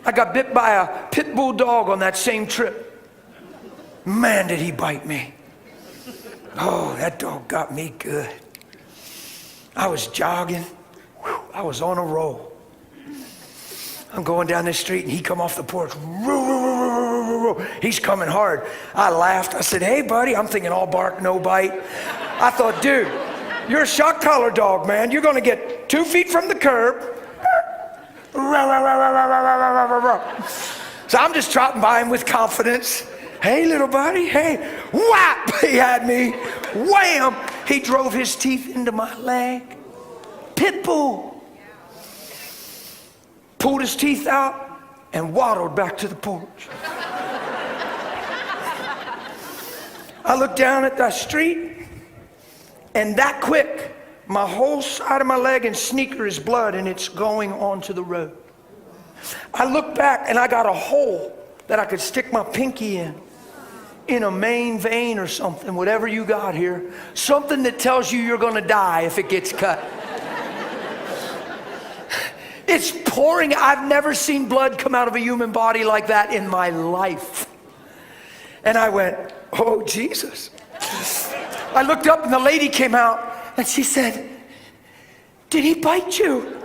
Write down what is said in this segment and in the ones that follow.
I got bit by a pit bull dog on that same trip. Man, did he bite me. Oh, that dog got me good. I was jogging. Whew, I was on a roll. I'm going down the street and he come off the porch. He's coming hard. I laughed. I said, hey, buddy. I'm thinking all bark, no bite. I thought, dude, you're a shock collar dog, man. You're going to get 2 feet from the curb. So I'm just trotting by him with confidence. Hey, little buddy. Hey, whap. He had me. Wham. He drove his teeth into my leg. Pit bull. Pulled his teeth out and waddled back to the porch. I looked down at the street, and that quick, my whole side of my leg and sneaker is blood, and it's going onto the road. I looked back, and I got a hole that I could stick my pinky in a main vein or something, whatever you got here. Something that tells you you're going to die if it gets cut. It's pouring. I've never seen blood come out of a human body like that in my life. And I went, oh, Jesus. I looked up and the lady came out and she said, did he bite you?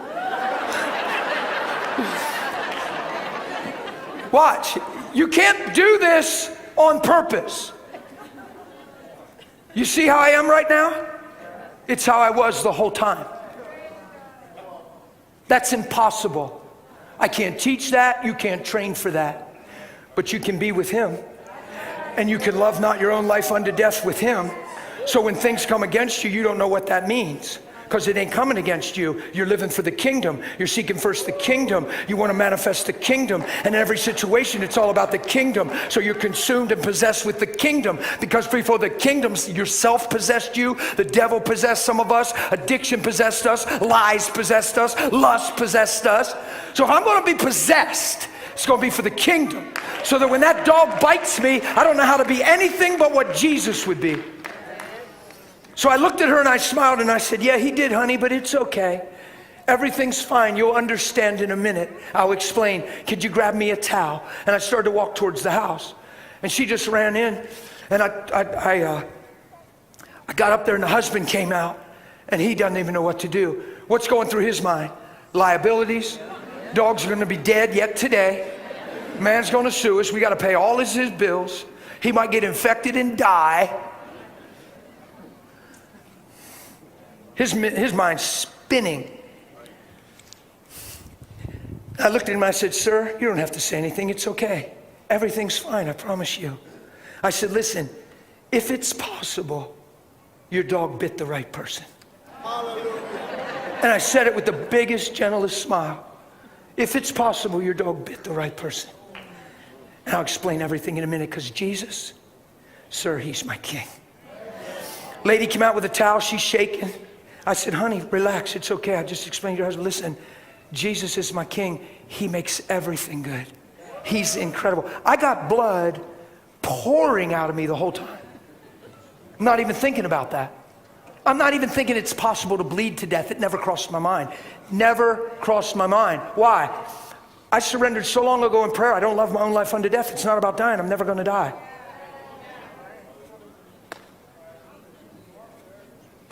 Watch. You can't do this on purpose. You see how I am right now? It's how I was the whole time. That's impossible. I can't teach that. You can't train for that. But you can be with him. And you can love not your own life unto death with him. So when things come against you, you don't know what that means. Because it ain't coming against you. You're living for the kingdom. You're seeking first the kingdom. You want to manifest the kingdom. And in every situation, it's all about the kingdom. So you're consumed and possessed with the kingdom. Because before the kingdom, yourself possessed you. The devil possessed some of us. Addiction possessed us. Lies possessed us. Lust possessed us. So if I'm going to be possessed, it's going to be for the kingdom. So that when that dog bites me, I don't know how to be anything but what Jesus would be. So I looked at her and I smiled and I said, yeah, he did, honey, but it's okay. Everything's fine. You'll understand in a minute. I'll explain. Could you grab me a towel? And I started to walk towards the house. And she just ran in. And I got up there and the husband came out. And he doesn't even know what to do. What's going through his mind? Liabilities. Dog's going to be dead yet today. Man's going to sue us. We got to pay all his bills. He might get infected and die. His mind's spinning. I looked at him and I said, sir, you don't have to say anything. It's okay. Everything's fine, I promise you. I said, listen, if it's possible, your dog bit the right person. And I said it with the biggest, gentlest smile. If it's possible, your dog bit the right person. And I'll explain everything in a minute, because Jesus, sir, he's my king. Lady came out with a towel, she's shaking. I said, honey, relax, it's okay. I just explained to your husband, listen, Jesus is my king. He makes everything good. He's incredible. I got blood pouring out of me the whole time. I'm not even thinking about that. I'm not even thinking it's possible to bleed to death. It never crossed my mind. Never crossed my mind. Why? I surrendered so long ago in prayer. I don't love my own life unto death. It's not about dying. I'm never going to die.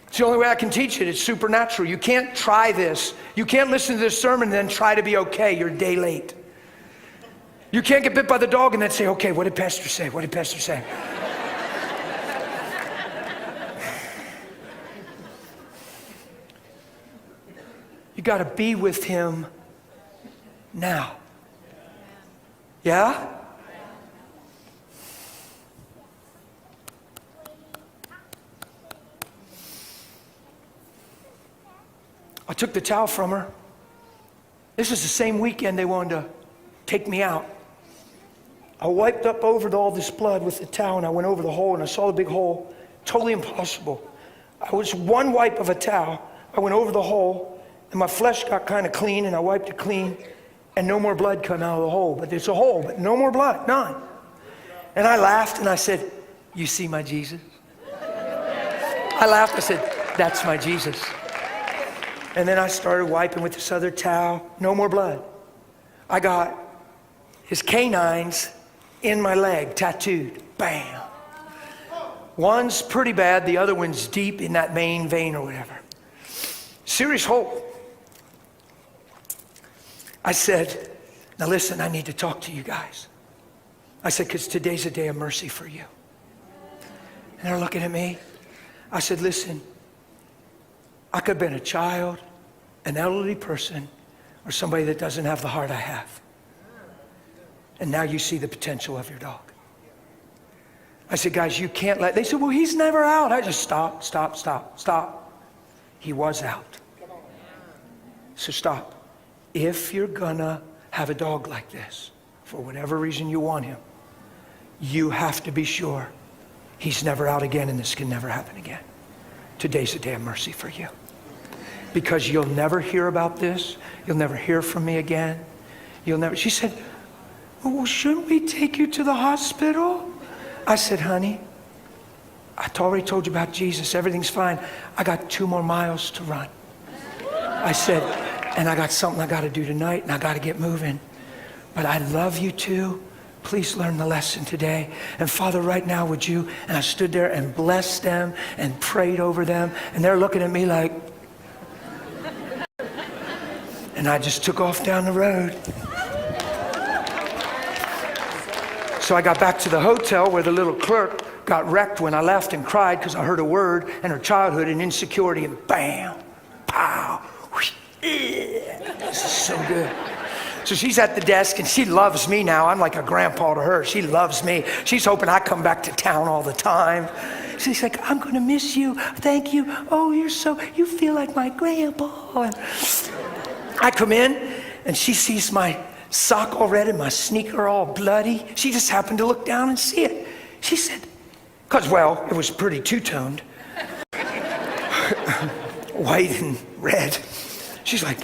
It's the only way I can teach it. It's supernatural. You can't try this. You can't listen to this sermon and then try to be okay. You're a day late. You can't get bit by the dog and then say, okay, what did Pastor say? What did Pastor say? You got to be with him now. Yeah? I took the towel from her. This is the same weekend they wanted to take me out. I wiped up over all this blood with the towel, and I went over the hole, and I saw the big hole. Totally impossible. I was one wipe of a towel. I went over the hole, and my flesh got kind of clean, and I wiped it clean, and no more blood come out of the hole. But it's a hole, but no more blood, none. And I laughed, and I said, you see my Jesus? I laughed, I said, that's my Jesus. And then I started wiping with this other towel. No more blood. I got his canines in my leg, tattooed. Bam. One's pretty bad, the other one's deep in that main vein or whatever. Serious hole. I said, now listen, I need to talk to you guys. I said, because today's a day of mercy for you. And they're looking at me. I said, listen, I could have been a child, an elderly person, or somebody that doesn't have the heart I have. And now you see the potential of your dog. I said, guys, you can't let, they said, well, he's never out. I just stop. He was out. So stop. If you're gonna have a dog like this, for whatever reason you want him, you have to be sure he's never out again and this can never happen again. Today's a day of mercy for you. Because you'll never hear about this. You'll never hear from me again. She said, well, shouldn't we take you to the hospital? I said, honey, I already told you about Jesus. Everything's fine. I got 2 more miles to run. I said, and I got something I got to do tonight, and I got to get moving. But I love you too. Please learn the lesson today. And Father, right now, would you? And I stood there and blessed them and prayed over them. And they're looking at me like, and I just took off down the road. So I got back to the hotel where the little clerk got wrecked when I left and cried because I heard a word and her childhood and insecurity, and bam, pow, whoosh, this is so good. So she's at the desk and she loves me now. I'm like a grandpa to her. She loves me. She's hoping I come back to town all the time. She's like, I'm going to miss you. Thank you. Oh, you feel like my grandpa. And I come in and she sees my sock all red and my sneaker all bloody. She just happened to look down and see it. She said, because, well, it was pretty two-toned. White and red. She's like,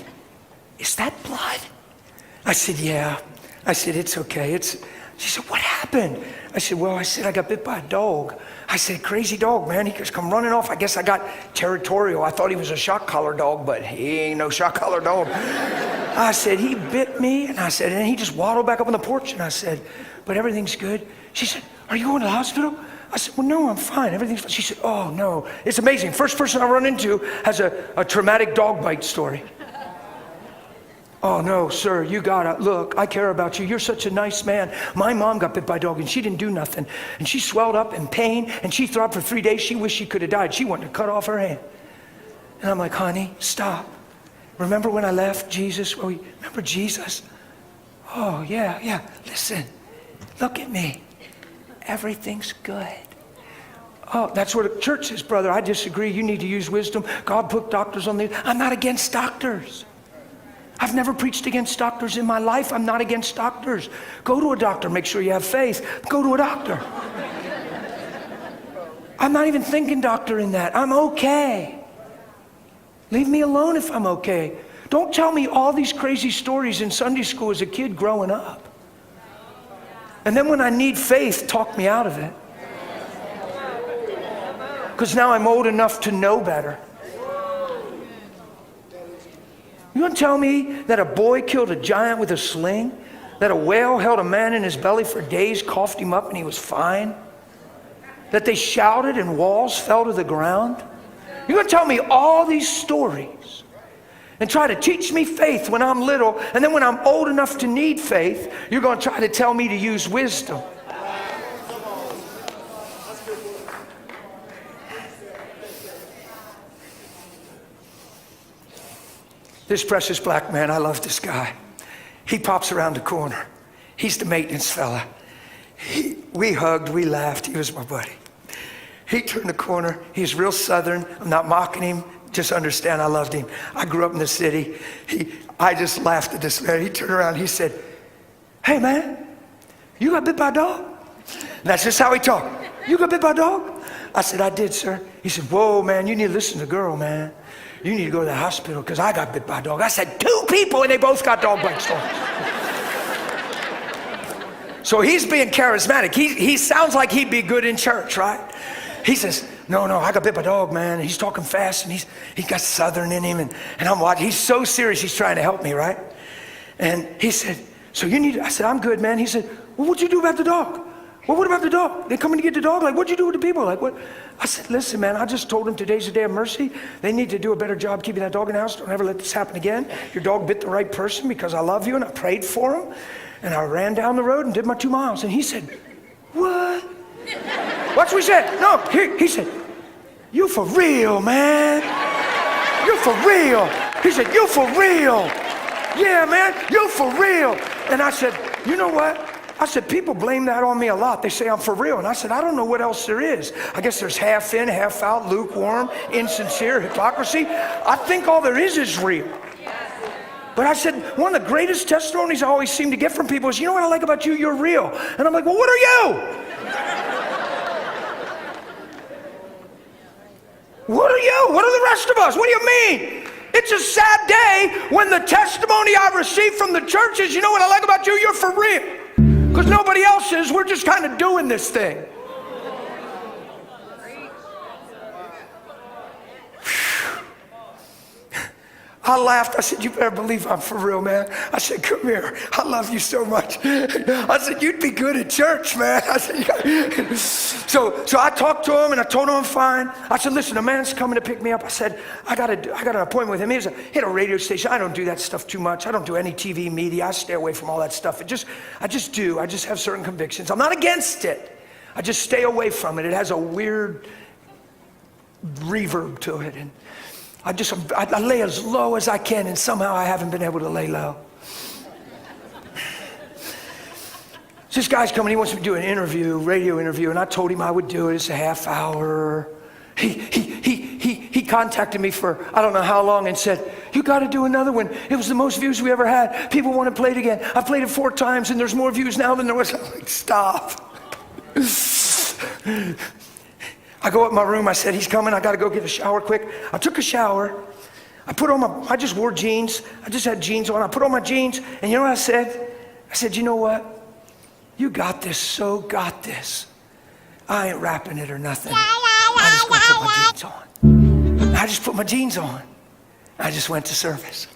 is that blood? I said, yeah. I said, it's okay. She said, what happened? I said, well, I got bit by a dog. I said, crazy dog, man. He just come running off. I guess I got territorial. I thought he was a shock collar dog, but he ain't no shock collar dog. I said, he bit me. And I said, and he just waddled back up on the porch. And I said, but everything's good. She said, are you going to the hospital? I said, well, no, I'm fine. Everything's fine. She said, oh, no. It's amazing. First person I run into has a traumatic dog bite story. Oh, no, sir, you gotta, look, I care about you. You're such a nice man. My mom got bit by a dog and she didn't do nothing. And she swelled up in pain and she throbbed for 3 days. She wished she could have died. She wanted to cut off her hand. And I'm like, honey, stop. Remember when I left Jesus? Well, remember Jesus? Oh, yeah. Listen, look at me. Everything's good. Oh, that's what the church says, brother. I disagree. You need to use wisdom. God put doctors on the... I'm not against doctors. I've never preached against doctors in my life. I'm not against doctors. Go to a doctor. Make sure you have faith. Go to a doctor. I'm not even thinking doctor in that. I'm okay. Leave me alone if I'm okay. Don't tell me all these crazy stories in Sunday school as a kid growing up. And then when I need faith, talk me out of it. Because now I'm old enough to know better. You want to tell me that a boy killed a giant with a sling? That a whale held a man in his belly for days, coughed him up, and he was fine? That they shouted and walls fell to the ground? You're going to tell me all these stories and try to teach me faith when I'm little, and then when I'm old enough to need faith, you're going to try to tell me to use wisdom. This precious black man, I love this guy. He pops around the corner. He's the maintenance fella. We hugged, we laughed. He was my buddy. He turned the corner. He's real Southern. I'm not mocking him. Just understand I loved him. I grew up in the city. I just laughed at this man. He turned around. He said, hey, man, you got bit by a dog? And that's just how he talked. You got bit by a dog? I said, I did, sir. He said, whoa, man, you need to listen to the girl, man. You need to go to the hospital because I got bit by a dog. I said, 2 people and they both got dog bite stories. So he's being charismatic. He sounds like he'd be good in church, right? He says, no, I got bit by a dog, man. And he's talking fast and he's got Southern in him. And I'm watching. He's so serious he's trying to help me, right? And he said, So you need, I said, I'm good, man. He said, well, what'd you do about the dog? Well, what about the dog? They coming to get the dog? Like, what'd you do with the people? Like, what? I said, listen, man, I just told them today's a day of mercy. They need to do a better job keeping that dog in the house. Don't ever let this happen again. Your dog bit the right person because I love you, and I prayed for him. And I ran down the road and did my 2 miles. And he said, what? What's what he said? No, he said, you for real, man. You for real. He said, you for real. Yeah, man, you for real. And I said, you know what? I said, people blame that on me a lot. They say I'm for real. And I said, I don't know what else there is. I guess there's half in, half out, lukewarm, insincere, hypocrisy. I think all there is real. But I said, one of the greatest testimonies I always seem to get from people is, you know what I like about you? You're real. And I'm like, well, what are you? What are you? What are the rest of us? What do you mean? It's a sad day when the testimony I receive from the church is, you know what I like about you? You're for real. Because nobody else is. We're just kind of doing this thing. I laughed. I said, you better believe I'm for real, man. I said, come here. I love you so much. I said, you'd be good at church, man. I said, so I talked to him and I told him I'm fine. I said, listen, a man's coming to pick me up. I said, I got an appointment with him. He had a radio station. I don't do that stuff too much. I don't do any TV media. I stay away from all that stuff. I just do. I just have certain convictions. I'm not against it. I just stay away from it. It has a weird reverb to it. And I lay as low as I can, and somehow I haven't been able to lay low. So this guy's coming, he wants me to do an interview, radio interview, and I told him I would do it. It's a half hour. He contacted me for I don't know how long and said, you got to do another one. It was the most views we ever had. People want to play it again. I played it 4 times, and there's more views now than there was. I'm like, stop. I go up my room, I said, he's coming, I gotta go get a shower quick. I took a shower, I just wore jeans, I just had jeans on, I put on my jeans, and you know what I said? I said, you know what? You got this, so got this. I ain't rapping it or nothing. I just gonna put my jeans on. I just put my jeans on. I just went to service.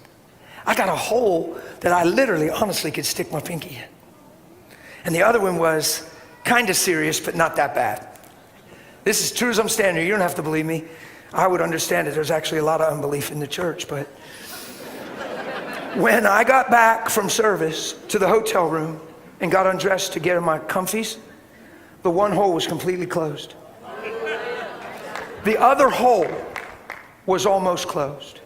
I got a hole that I literally, honestly could stick my pinky in. And the other one was kind of serious, but not that bad. This is true as I'm standing here. You don't have to believe me. I would understand it. There's actually a lot of unbelief in the church. But when I got back from service to the hotel room and got undressed to get in my comfies, the one hole was completely closed. The other hole was almost closed.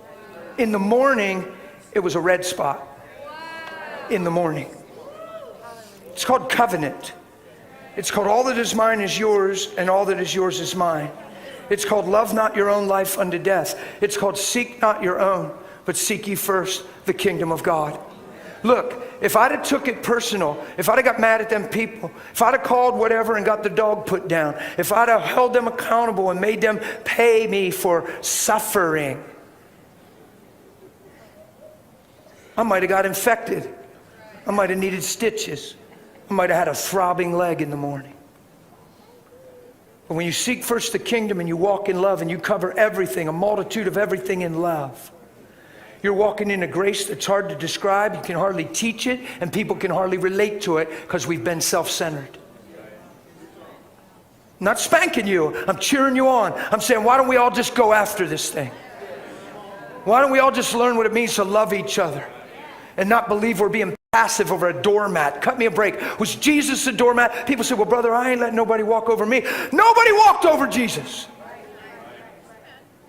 In the morning, it was a red spot. In the morning. It's called covenant. It's called all that is mine is yours, and all that is yours is mine. It's called love not your own life unto death. It's called seek not your own, but seek ye first the kingdom of God. Look, if I'd have took it personal, if I'd have got mad at them people, if I'd have called whatever and got the dog put down, if I'd have held them accountable and made them pay me for suffering, I might have got infected. I might have needed stitches. I might have had a throbbing leg in the morning. But when you seek first the kingdom and you walk in love and you cover everything, a multitude of everything in love, you're walking in a grace that's hard to describe. You can hardly teach it, and people can hardly relate to it because we've been self-centered. I'm not spanking you. I'm cheering you on. I'm saying, why don't we all just go after this thing? Why don't we all just learn what it means to love each other and not believe we're being passive over a doormat? Cut me a break. Was Jesus a doormat? People say, well, brother, I ain't letting nobody walk over me. Nobody walked over Jesus.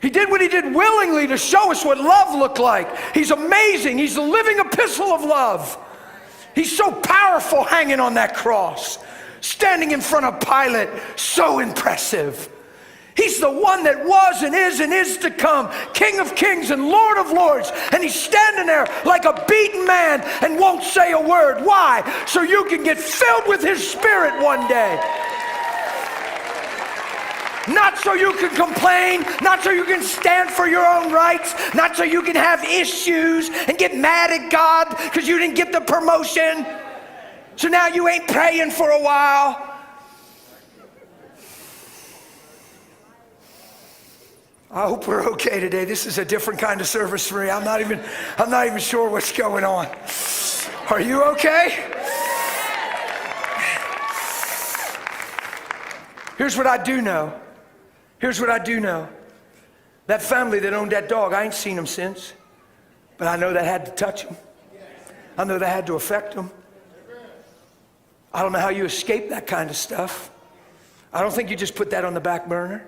He did what he did willingly to show us what love looked like. He's amazing. He's the living epistle of love. He's so powerful hanging on that cross, standing in front of Pilate, so impressive. He's the one that was and is to come, King of kings and Lord of lords. And he's standing there like a beaten man and won't say a word. Why? So you can get filled with his spirit one day. Not so you can complain, not so you can stand for your own rights, not so you can have issues and get mad at God because you didn't get the promotion. So now you ain't praying for a while. I hope we're okay today. This is a different kind of service for me. I'm not even sure what's going on. Are you okay? Here's what I do know. Here's what I do know. That family that owned that dog, I ain't seen them since. But I know that had to touch them. I know that had to affect them. I don't know how you escape that kind of stuff. I don't think you just put that on the back burner.